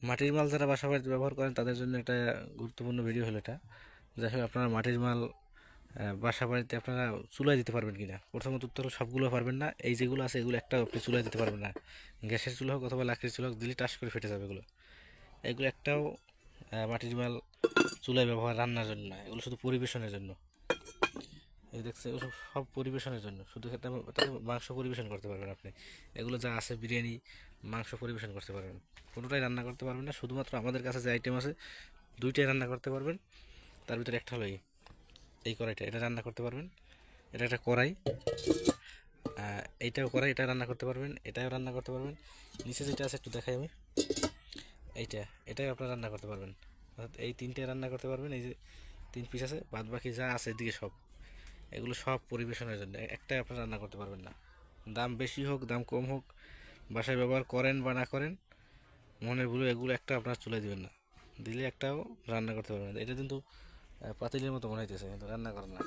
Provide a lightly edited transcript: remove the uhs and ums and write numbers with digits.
মাটির মাল যারা বাসা বাড়িতে ব্যবহার করেন তাদের জন্য একটা গুরুত্বপূর্ণ ভিডিও হলো এটা। যাই হোক, আপনারা মাটির মাল বাসা বাড়িতে আপনারা চুলায় দিতে পারবেন কিনা। প্রথমত উত্তর হলো সবগুলো পারবেন না। এই যেগুলো আছে এগুলো একটাও আপনি চুলায় দিতে পারবেন না। গ্যাসের চুলা হোক অথবা লাকড়ির চুলা হোক, দিলে টাস করে ফেটে যাবে এগুলো। এগুলো একটাও মাটির মাল চুলায় ব্যবহার রান্নার জন্য না, এগুলো শুধু পরিবেশনের জন্য। এই দেখছে, এগুলো সব পরিবেশনের জন্য, শুধু একটা মাংস পরিবেশন করতে পারবেন আপনি। এগুলো যা আছে বিরিয়ানি, মাংস পরিবেশন করতে পারবেন, কোনোটাই রান্না করতে পারবেন না। শুধুমাত্র আমাদের কাছে যে আইটেম আছে দুইটাই রান্না করতে পারবেন। তার ভিতরে একটা হলো এই কড়াইটা, এটা রান্না করতে পারবেন। এটা একটা কড়াই, এইটাও কড়াই, এটা রান্না করতে পারবেন, এটাও রান্না করতে পারবেন। নিচে যেটা আছে একটু দেখাই আমি, এটাও আপনারা রান্না করতে পারবেন। অর্থাৎ এই তিনটে রান্না করতে পারবেন। এই যে তিন পিস আছে, বাদ বাকি যা আছে এদিকে সব, এগুলো সব পরিবেশনের জন্য, একটাই আপনারা রান্না করতে পারবেন না। দাম বেশি হোক দাম কম হোক, বাসায় ব্যবহার করেন বা না করেন, মনের ভুলে এগুলো একটা আপনারা চলে দিবেন না, দিলে একটাও রান্না করতে পারবেন না। এটা কিন্তু পাতিলের মতো মনে হইতেছে, কিন্তু রান্না করেন না।